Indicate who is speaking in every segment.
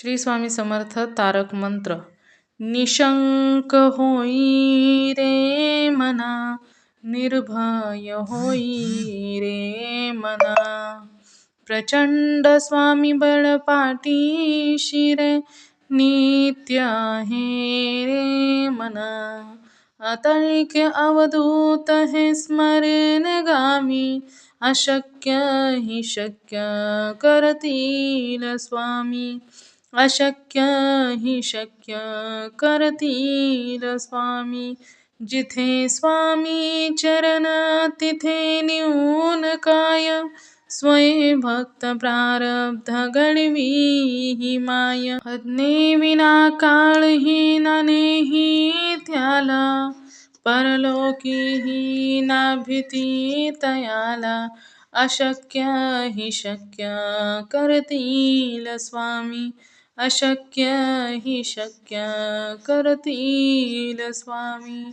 Speaker 1: श्री स्वामी समर्थ तारक मंत्र. निशंक होई रे मना, निर्भय होई रे मना. प्रचंड स्वामी बळ पाठीशी रे, नित्य आहे रे मना. अतर्क्य अवधूत हे स्मरण गामी, अशक्य हि शक्य करतील स्वामी. अशक्य हि शक्य करतील स्वामी. जिथे स्वामी चरण तिथे न्यून काय, स्वयं भक्त प्रारब्ध घडवी ही माय. अज्ञे विना काळहीन नेही त्याला, परलोकीही ना भीती तयाला. अशक्य हि शक्य करतील स्वामी. अशक्य हि शक्य करतील स्वामी.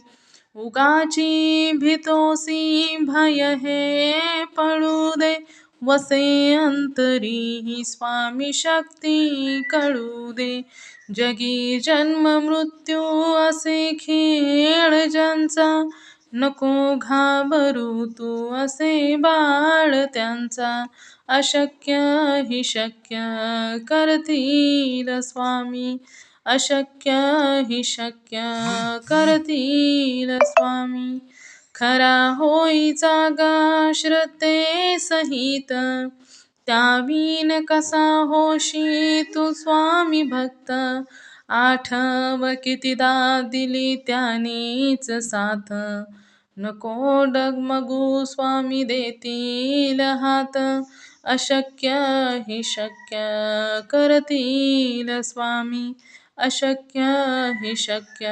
Speaker 1: उगाची भीतोसी भय हे पळू दे, वसे अंतरी ही स्वामी शक्ती कळू दे. जगी जन्म मृत्यू असे खेळ ज्यांचा, नको घाबरू तू असे बाळ त्यांचा. अशक्य हि शक्य करतील स्वामी. अशक्य हि शक्य करतील स्वामी. खरा होई जागा श्रद्धे सहित, त्यावीन कसा होशी तू स्वामी भक्त. आठव कितीदा दिली त्यानीच साथ, नको डगमगू स्वामी देतील हात. अशक्य हि शक्य करतील स्वामी. अशक्य हि शक्य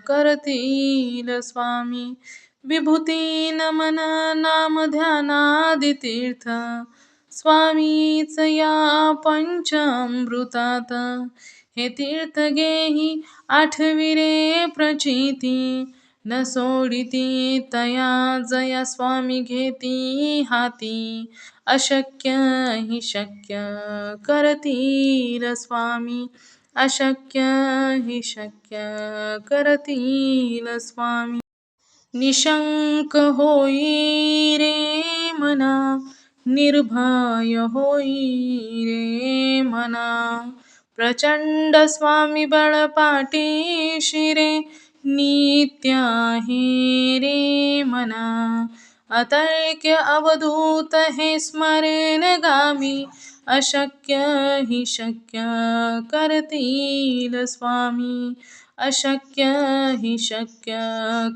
Speaker 1: करतील स्वामी. विभूती नमन नाम ध्यानादि तीर्थ, स्वामीच या पंचामृतात. हे तीर्थ घेही आठविरे प्रचिती, न सोडिती तया जया स्वामी घेती हाती. अशक्य हि शक्य करतील स्वामी. अशक्य हि शक्य करतील स्वामी. निशंक होई रे मना, निर्भय होई रे मना. प्रचंड स्वामी बळ पाठीशी रे, नित्य आहे रे मना. अतर्क्य अवधूत हे स्मरण गामी, अशक्य हि शक्य करतील स्वामी. अशक्य हि शक्य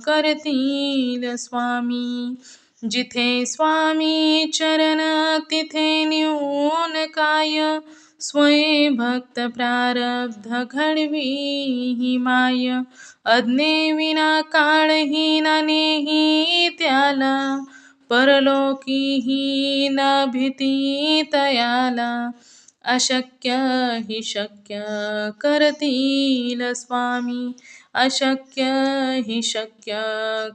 Speaker 1: करतील स्वामी. जिथे स्वामी चरण तिथे न्यून काय, स्वयं भक्त प्रारब्ध घडवी ही माय. अज्ञे विना काळहीन नेही त्याला, परलोकीही ना भीती तयाला. अशक्य हि शक्य करतील स्वामी. अशक्य हि शक्य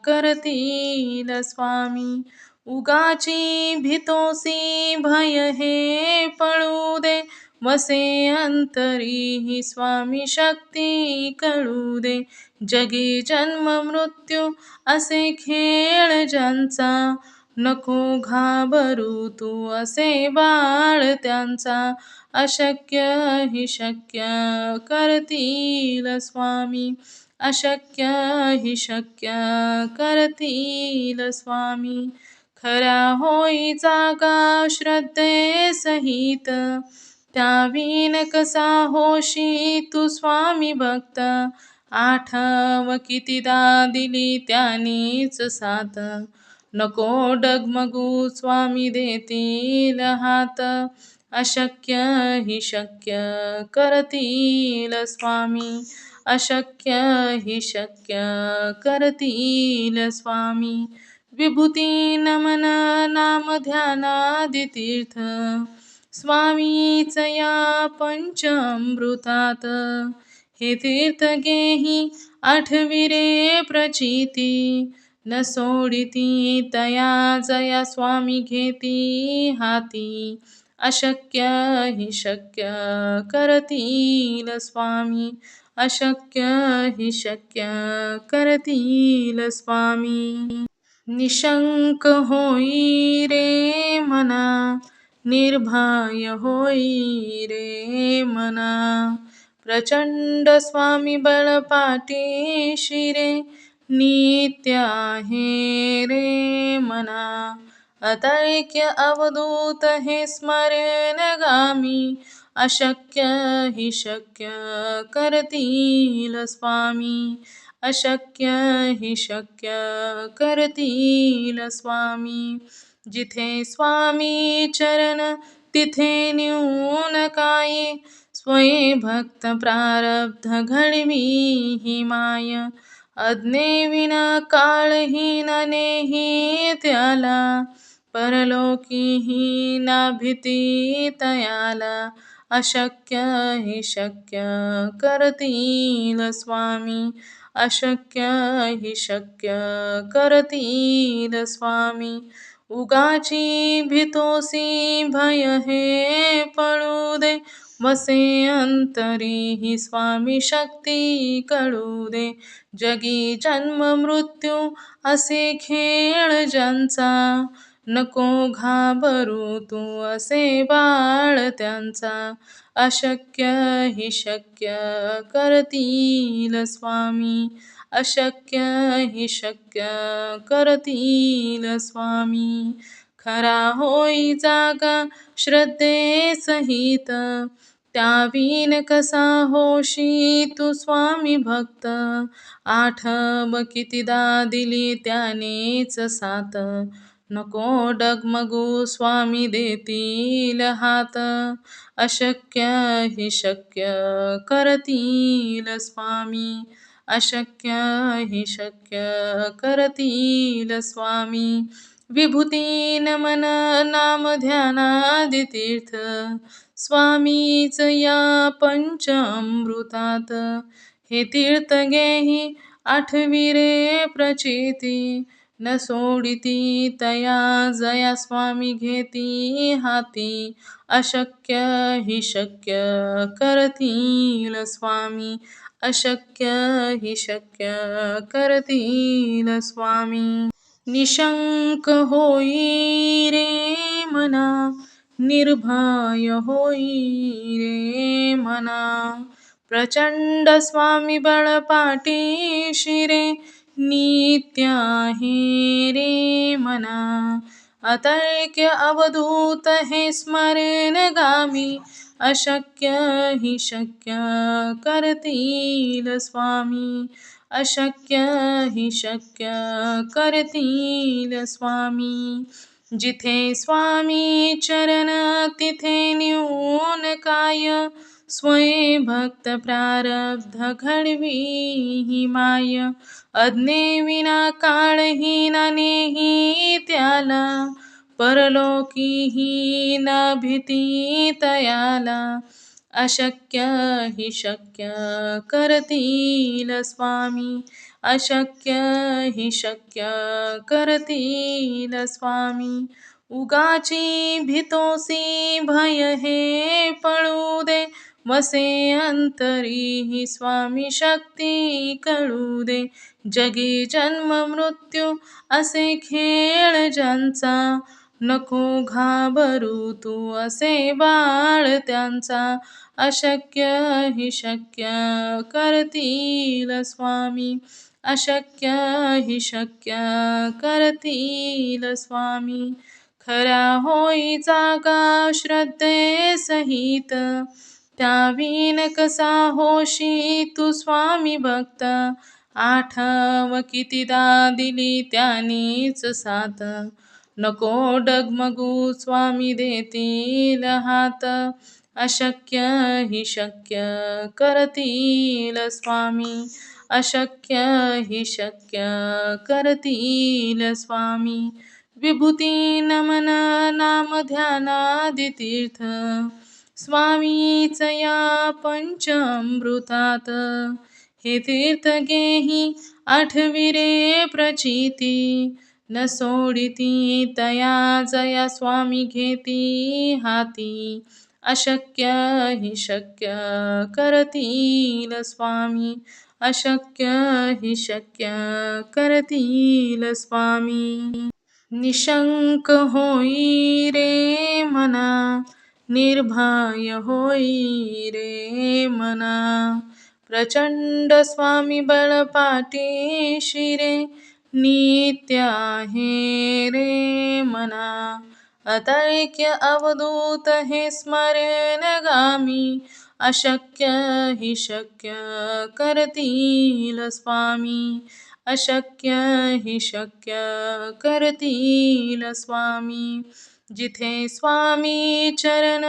Speaker 1: करतील स्वामी. उगाची भीतोसी भय हे पळू दे, वसे अंतरी ही स्वामी शक्ती कळू दे. जगी जन्म मृत्यू असे खेळ ज्यांचा, नको घाबरू तू असे बाळ त्यांचा. अशक्य हि शक्य करतील स्वामी. अशक्य हि शक्य करतील स्वामी. खरा होई जागा श्रद्धे सहित, त्यावीन कसा होशी तू स्वामी भक्त. आठव कितीदा दिली त्यानीच साथ, नको डगमगू स्वामी देतील हात. अशक्य हि शक्य करतील स्वामी. अशक्य हि शक्य करतील स्वामी. विभूती नमन नाम ध्यानादि तीर्थ, स्वामीच या पंचामृतात. हे तीर्थ घेही आठविरे प्रचिती, न सोडिती तया जया स्वामी घेती हाती. अशक्य हि शक्य करतील स्वामी. अशक्य हि शक्य करतील स्वामी. निशंक होई रे मना, निर्भय होई रे मना. प्रचंड स्वामी बळ पाठीशी रे, नित्य आहे रे मना. अतैक्य अवधूत हे स्मरणगामी, अशक्य हि शक्य करतील स्वामी. अशक्य हि शक्य करतील स्वामी. जिथे स्वामी चरण तिथे न्यून काय, स्वयं भक्त प्रारब्ध घडवी ही माय. आज्ञेविना काळहीन नेही त्याला, परलोकीही ना भीती तयाला. अशक्य हि शक्य करतील स्वामी. अशक्य हि शक्य करतील स्वामी. उगाची भीतोसी भय हे पळू दे, वसे अंतरी ही स्वामी शक्ती कळू दे. जगी जन्म मृत्यू असे खेळ ज्यांचा, नको घाबरू तू असे बाळ त्यांचा. अशक्य हि शक्य करतील स्वामी. अशक्य हि शक्य करतील स्वामी. खरा होई जागा श्रद्धे सहित, त्याविन कसा होशी तू स्वामी भक्त. आठव कितीदा दिली त्यानेच साथ, नको डगमगू स्वामी देतील हात. अशक्य हि शक्य करतील स्वामी. अशक्य हि शक्य करतील स्वामी. विभूती नमन नाम ध्यानादि तीर्थ, स्वामीच या पंच अमृतात. हे तीर्थ घेही आठवी रे प्रचिती, न सोडिती तया जया स्वामी घेती हाती. अशक्य हि शक्य करतील स्वामी. अशक्य हि शक्य करतील स्वामी. निशंक होई रे मना, निर्भय होई रे मना. प्रचंड स्वामी बळ पाठीशी रे, नित्य आहे रे मना. अतैक्य अवधूत हे स्मरणगामी, अशक्य हि शक्य करतील स्वामी. अशक्य हि शक्य करतील स्वामी. जिथे स्वामी चरण तिथे न्यून काय, स्वयं भक्त प्रारब्ध घडवी ही माय. आज्ञेविना काळहीन नेही त्याला, परलोकीही ना भीती तयाला. अशक्य हि शक्य करतील स्वामी. अशक्य हि शक्य करतील स्वामी. उगाची भीतोसी भय हे पळू दे, वसे अंतरी ही स्वामी शक्ती कळू दे. जगी जन्म मृत्यू असे खेळ ज्यांचा, नको घाबरू तू असे बाळ त्यांचा. अशक्य हि शक्य करतील स्वामी. अशक्य हि शक्य करतील स्वामी. खरा होई जागा श्रद्धे सहित, त्याविन कसा होशी तू स्वामी भक्त. आठव कितीदा दिली त्यानेच साथ, नको डगमगू स्वामी देतील हात. अशक्य हि शक्य करतील स्वामी. अशक्य हि शक्य करतील स्वामी. विभूती नमन नाम ध्यानादि तीर्थ, स्वामीच या पंच अमृतात. हे तीर्थ घेही आठवी रे प्रचिती, न सोडिती तया जया स्वामी घेती हाती अशक्य हि शक्य करतील स्वामी अशक्य हि शक्य करतील स्वामी निशंक होई रे मना निर्भय होई रे मना प्रचंड स्वामी बळपाटी शिरे नित्य आहे रे मना अतैक्य अवधूत हे स्मरण गामी अशक्य हि शक्य करतील स्वामी अशक्य हि शक्य करतील स्वामी जिथे स्वामी चरण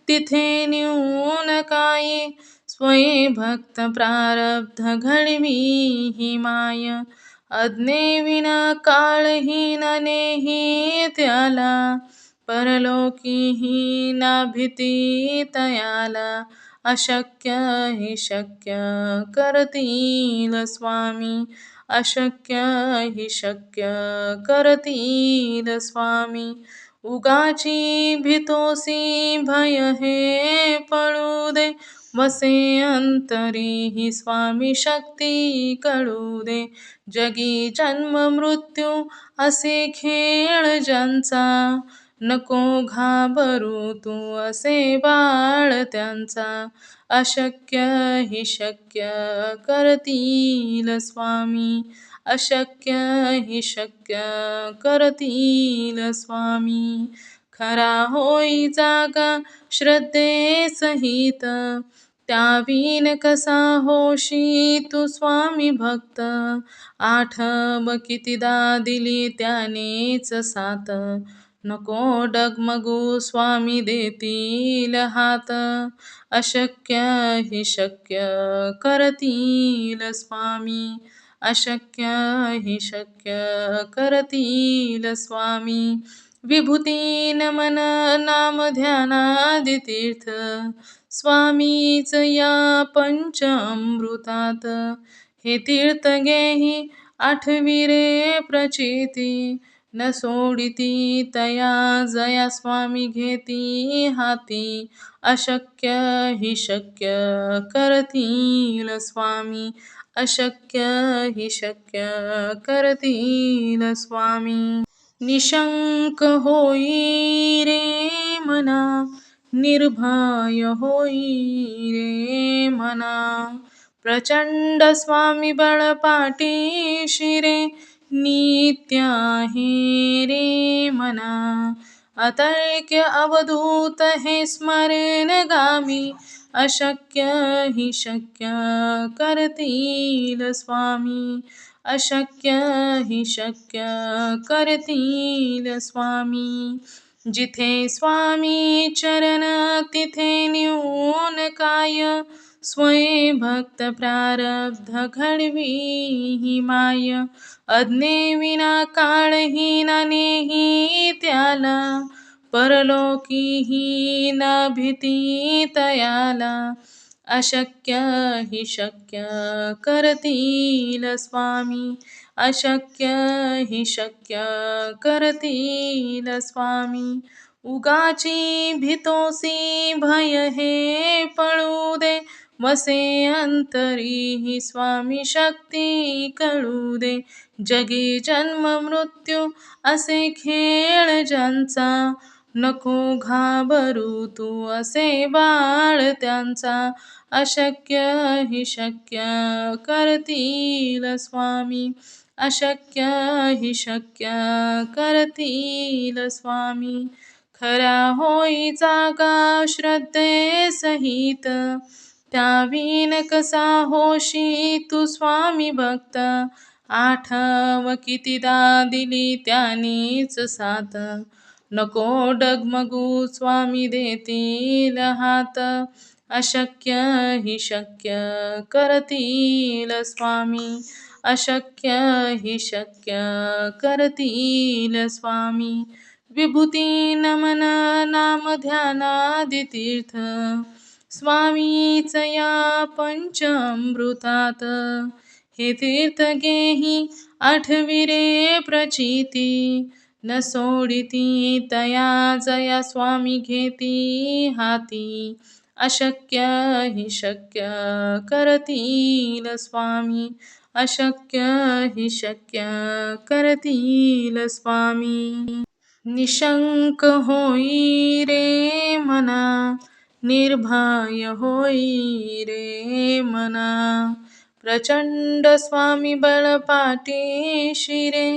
Speaker 1: तिथे न्यून काय स्वये भक्त प्रारब्ध घडवी ही माय अज्ञे विना काळहीन नेही त्याला परलोकीही ना भीती तयाला अशक्य हि शक्य करतील स्वामी अशक्य हि शक्य करतील स्वामी उगाची भीतोसी भय हे पळू दे वसे अंतरी ही स्वामी शक्ती कळू दे जगी जन्म मृत्यू असे खेळ ज्यांचा नको घाबरू तू असे बाळ त्यांचा अशक्य हि शक्य करतील स्वामी अशक्य हि शक्य करतील स्वामी खरा होई जागा श्रद्धे सहित त्यावीन कसा होशी तू स्वामी भक्त आठव कितीदा दिली त्यानेच साथ नको डगमगू स्वामी देतील हात अशक्य हि शक्य करतील स्वामी अशक्य हि शक्य करतील स्वामी विभूती नमन नाम ध्यानादि तीर्थ स्वामीच या पंच अमृतात हे तीर्थ घेही आठवी रे प्रचिती न सोडिती तया जया स्वामी घेती हाती अशक्य हि शक्य करतील स्वामी अशक्य हि शक्य करतील स्वामी निशंक होई रे मना निर्भय होई रे मना प्रचंड स्वामी बळपाटी शिरे नित्य आहे रे मना अतैक्य अवधूत हे स्मरण गामी अशक्य हि शक्य करतील स्वामी अशक्य हि शक्य करतील स्वामी जिथे स्वामी चरण तिथे न्यून काय स्वये भक्त प्रारब्ध घडवी ही माय अज्ञे विना काळहीन नेही त्याला परलोकीही न भीती तयाला अशक्य हि शक्य करतील स्वामी अशक्य हि शक्य करतील स्वामी उगाची भीतोसी भय हे पळू दे वसे अंतरी ही स्वामी शक्ती कळू दे जगी जन्म मृत्यू असे खेळ ज्यांचा नको घाबरू तू असे बाळ त्यांचा अशक्य हि शक्य करतील स्वामी अशक्य हि शक्य करतील स्वामी खरा होई जागा श्रद्धे सहित त्यावीन कसा होशी तू स्वामी भक्त आठव कितीदा दिली त्यानीच साथ नको डगमगू स्वामी देतील हात अशक्य हि शक्य करतील स्वामी अशक्य हि शक्य करतील स्वामी विभूती नमन नाम ध्यानादि तीर्थ स्वामीच या पंच अमृतात हे तीर्थ गेही आठविरे प्रचिती न सोडिती तया जया स्वामी घेती हाती अशक्य हि शक्य करतील स्वामी अशक्य हि शक्य करतील स्वामी निशंक होई रे मना निर्भय होई रे मना प्रचंड स्वामी बळपाठी शिरे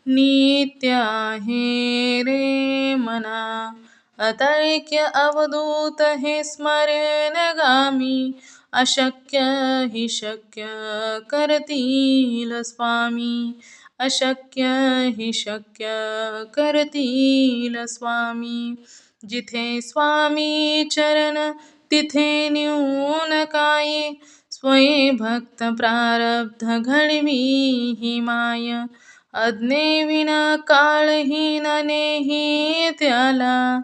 Speaker 1: नित्य आहे रे मना अतैक्य अवधूत हे स्मरणगामी अशक्य हि शक्य करतील स्वामी अशक्य हि शक्य करतील स्वामी जिथे स्वामी चरण तिथे न्यून काय स्वये भक्त प्रारब्ध घडवी ही माय अज्ञे विना काळहीन नेही त्याला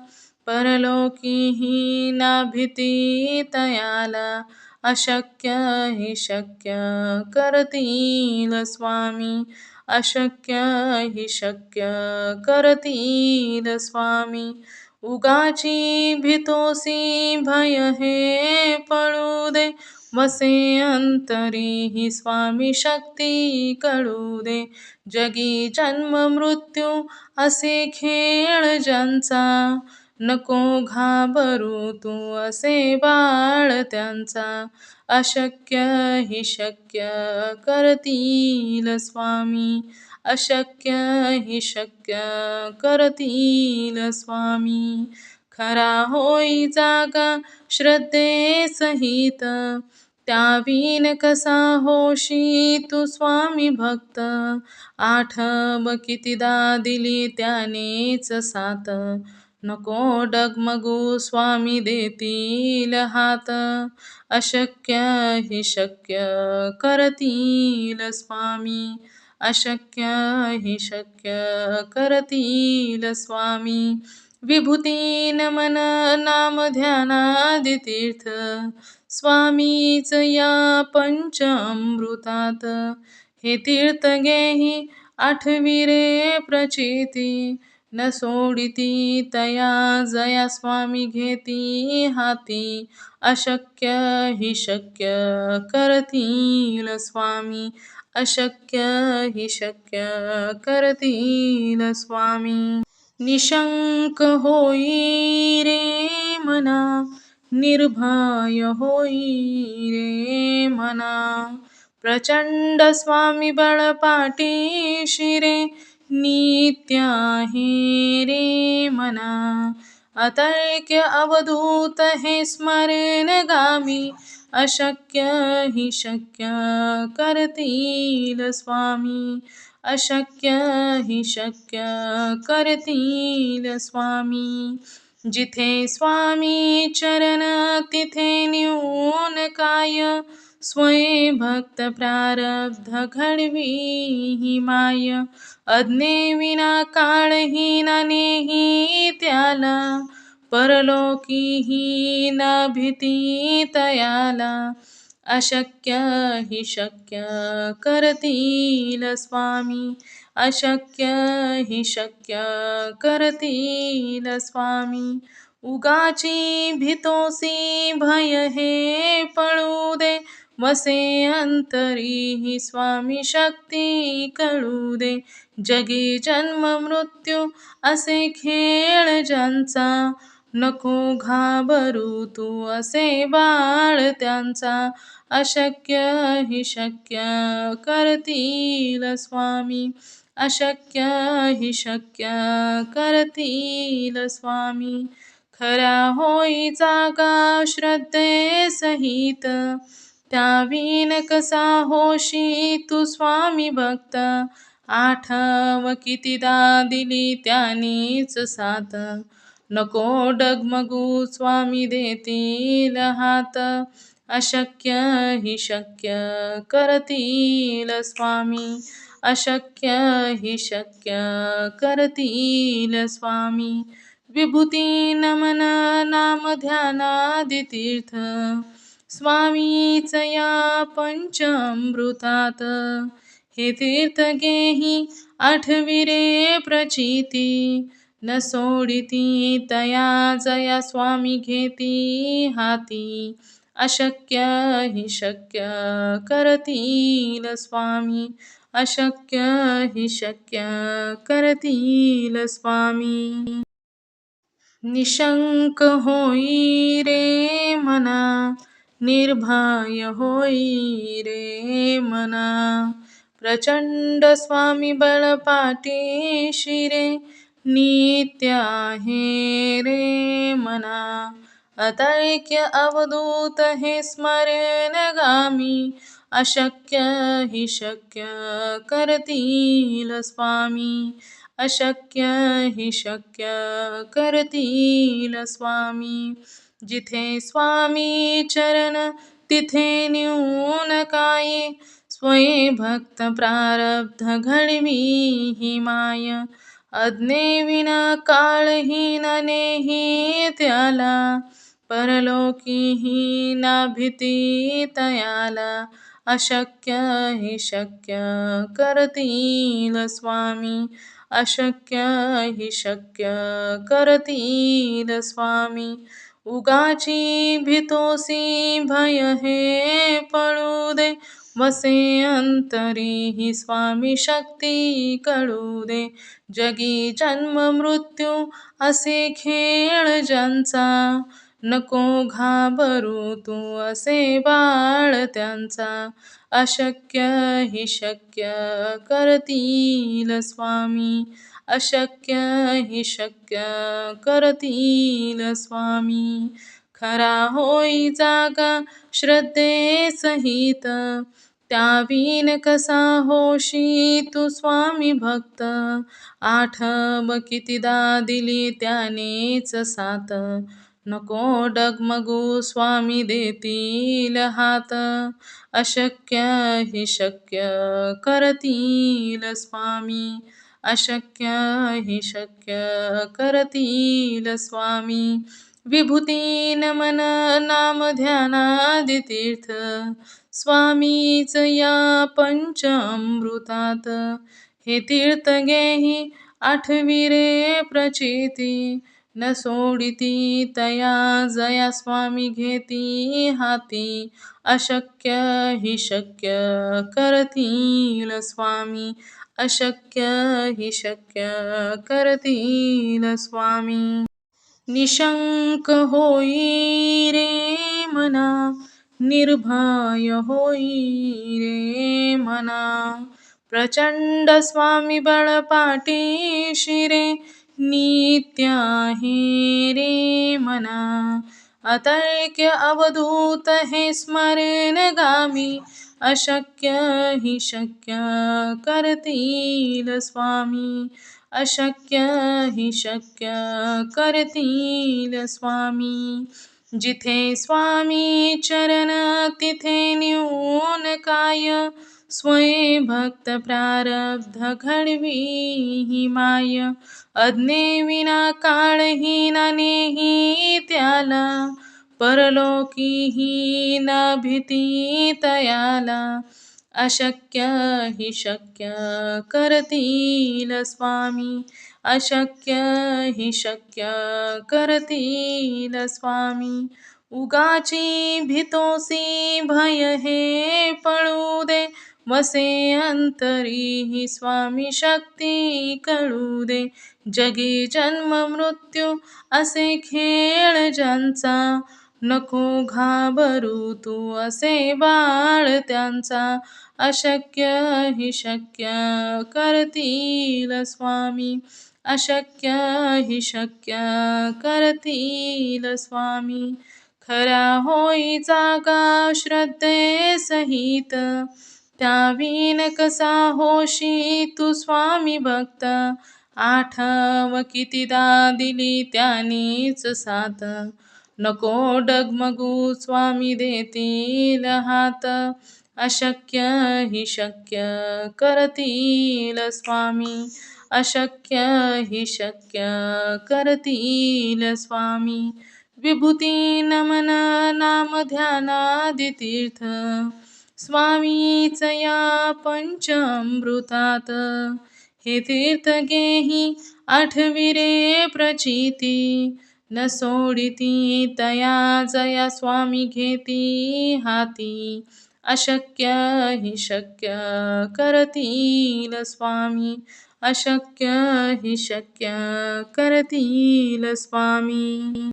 Speaker 1: परलोकीही ना भीती तयाला अशक्य हि शक्य करतील स्वामी अशक्य हि शक्य करतील स्वामी उगाची भीतोसी भय हे पळू दे वसे अंतरी ही स्वामी शक्ती कळू दे जगी जन्म मृत्यू असे खेळ ज्यांचा नको घाबरू तू असे बाळ त्यांचा अशक्य हि शक्य करतील स्वामी अशक्य हि शक्य करतील स्वामी खरा होई जागा श्रद्धे सहित त्यावीन कसा होशी तू स्वामी भक्त आठव कितीदा दिली त्यानेच साथ नको डगमगू स्वामी देतील हात अशक्य हि शक्य करतील स्वामी अशक्य हि शक्य करतील स्वामी विभूती नमन नाम ध्यानादि तीर्थ स्वामीच या पंच अमृतात हे तीर्थ गेही आठविरे प्रचिती न सोडिती तया जया स्वामी घेती हाती अशक्य हि शक्य करतील स्वामी अशक्य हि शक्य करतील स्वामी निशंक होई रे मना निर्भय होई रे मना प्रचंड स्वामी बळपाठी शिरे नित्य आहे रे मना अतैक्य अवधूत हे स्मरणगामी अशक्य हि शक्य करतील स्वामी अशक्य हि शक्य करतील स्वामी जिथे स्वामी चरण तिथे न्यून काय स्वये भक्त प्रारब्ध घडवी ही माय अज्ञे विना काळहीन नेही त्याला परलोकीही ना भीती तयाला अशक्य हि शक्य करतील स्वामी अशक्य हि शक्य करतील स्वामी उगाची भीतोसी भय हे पळू दे वसे अंतरी ही स्वामी शक्ती कळू दे जगी जन्म मृत्यू असे खेळ ज्यांचा नको घाबरू तू असे बाळ त्यांचा अशक्य हि शक्य करतील स्वामी अशक्य हि शक्य करतील स्वामी खरा होई जागा श्रद्धे सहित त्यावीन कसा होशी तू स्वामी भक्त आठव कितीदा दिली त्यानीच साथ नको डगमगू स्वामी देतील हात अशक्य हि शक्य करतील स्वामी अशक्य हि शक्य करतील स्वामी विभूती नमन नाम ध्यानादि तीर्थ स्वामीच या पंचामृतात. हे तीर्थ घेही आठविरे प्रचिती, न सोडिती तया जया स्वामी घेती हाती. अशक्य हि शक्य करतील स्वामी, अशक्य हि शक्य करतील स्वामी. निशंक होई रे मना, निर्भय होई रे मना. प्रचंड स्वामी बळपाठी रे, नित्य आहे रे मना. अतैक्य अवधूत हे स्मरणगामी, अशक्य हि शक्य करतील स्वामी, अशक्य हि शक्य करतील स्वामी. जिथे स्वामी चरण तिथे न्यून काय, स्वयं भक्त प्रारब्ध घडवी ही माय. आज्ञेविना काळहीन नेही त्याला, परलोकीही ना भीती तयाला. अशक्य हि शक्य करतील स्वामी, अशक्य हि शक्य करतील स्वामी. उगाची भीतोसी भय हे पळू दे, वसे अंतरी ही स्वामी शक्ती कळू दे. जगी जन्म मृत्यू असे खेळ ज्यांचा, नको घाबरू तू असे बाळ त्यांचा. अशक्य हि शक्य करतील स्वामी, अशक्य हि शक्य करतील स्वामी. खरा होई जागा श्रद्धे सहित, त्याविन कसा होशी तू स्वामी भक्त. आठव कितीदा दिली त्यानेच साथ, नको डगमगू स्वामी देतील हात. अशक्य हि शक्य करतील स्वामी, अशक्य हि शक्य करतील स्वामी. विभूती नमन नाम ध्यानादि तीर्थ, स्वामीच या पंचामृतात. हे तीर्थ घेही आठविरे प्रचिती, न सोडिती तया जया स्वामी घेती हाती. अशक्य हि शक्य करतील स्वामी, अशक्य हि शक्य करतील स्वामी. निशंक होई रे मना, निर्भय होई रे मना. प्रचंड स्वामी बळपाठी रे, नित्य आहे रे मना. अतैक्य अवधूत हे स्मरणगामी, अशक्य हि शक्य करतील स्वामी, अशक्य हि शक्य करतील स्वामी. जिथे स्वामी चरण तिथे न्यून काय, स्वयं भक्त प्रारब्ध घडवी ही माय. आज्ञेविना काळहीन नेही त्याला, परलोकीही ना भीती तयाला. अशक्य हि शक्य करतील स्वामी, अशक्य हि शक्य करतील स्वामी. उगाची भीतोसी भय हे पळू दे, वसे अंतरी ही स्वामी शक्ती कळू दे. जगी जन्म मृत्यू असे खेळ ज्यांचा, नको घाबरू तू असे बाळ त्यांचा. अशक्य हि शक्य करतील स्वामी, अशक्य हि शक्य करतील स्वामी. खरा होई जागा श्रद्धे सहित, त्याविन कसा होशी तू स्वामी भक्त. आठव कितीदा दिली त्यानेच साथ, नको डगमगू स्वामी देतील हात. अशक्य हि शक्य करतील स्वामी, अशक्य हि शक्य करतील स्वामी. विभूती नमन नाम ध्यानादितीर्थ स्वामीच या पंचामृतात हे तीर्थ घेही आठविरे प्रचिती न सोडिती तया जया स्वामी घेती हाती अशक्य हि शक्य करतील स्वामी अशक्य हि शक्य करतील स्वामी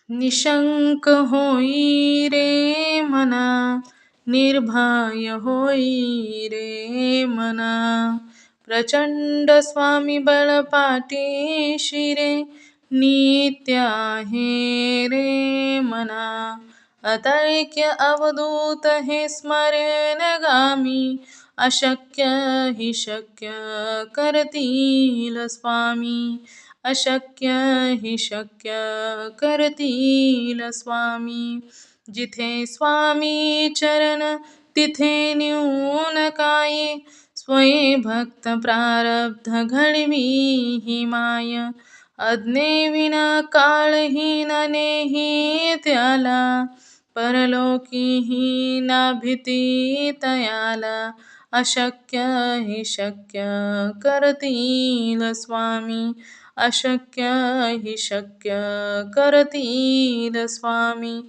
Speaker 1: निशंक होई रे मना निर्भय होई रे मना प्रचंड स्वामी बळपाटी शिरे नित्य आहे रे मना अतैक्य अवधूत हे स्मरण गामी अशक्य हि शक्य करतील स्वामी अशक्य हि शक्य करतील स्वामी जिथे स्वामी चरण तिथे न्यून काही स्वये भक्त प्रारब्ध घडवी ही माय अज्ञे विना काळहीन नेही त्याला परलोकीही ना भीती तयाला अशक्य हि शक्य करतील स्वामी अशक्य हि शक्य करतील स्वामी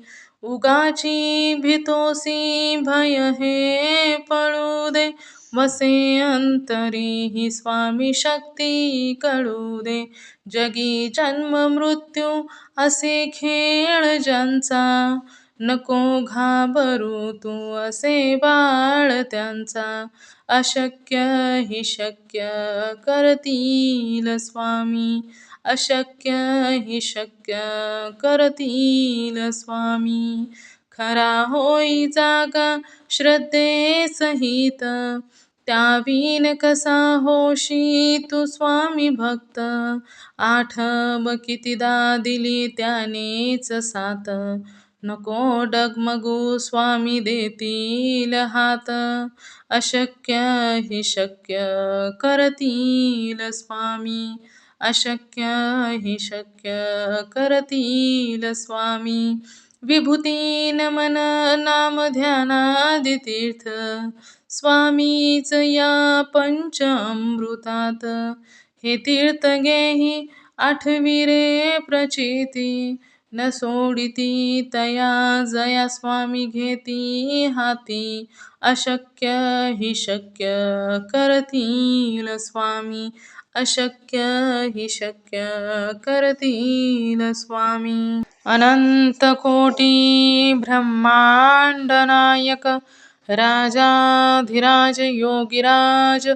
Speaker 1: उगाची भीतोसी भय हे पळू दे वसे अंतरी ही स्वामी शक्ती कळू दे जगी जन्म मृत्यू असे खेळ ज्यांचा नको घाबरू तू असे बाळ त्यांचा अशक्य हि शक्य करतील स्वामी अशक्य हि शक्य करतील स्वामी खरा होई जागा श्रद्धे सहित त्यावीन कसा होशी तू स्वामी भक्त आठव कितीदा दिली त्यानेच साथ नको डगमगू स्वामी देतील हात अशक्य हि शक्य करतील स्वामी अशक्य हि शक्य करतील स्वामी विभूती नमन नाम ध्यानादितीर्थ स्वामीच या पंचामृतात हे तीर्थ घेही आठविरे प्रचिती न सोडिती तया जया स्वामी घेती हाती अशक्य हि शक्य करतील स्वामी अशक्य हि शक्य करतील स्वामी अनंत कोटी ब्रह्मांड नायक राजाधिराज योगिराज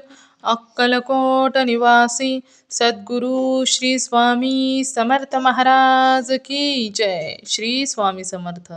Speaker 1: अक्कलकोट निवासी सद्गुरु श्री स्वामी समर्थ महाराज की जय. श्री स्वामी समर्थ.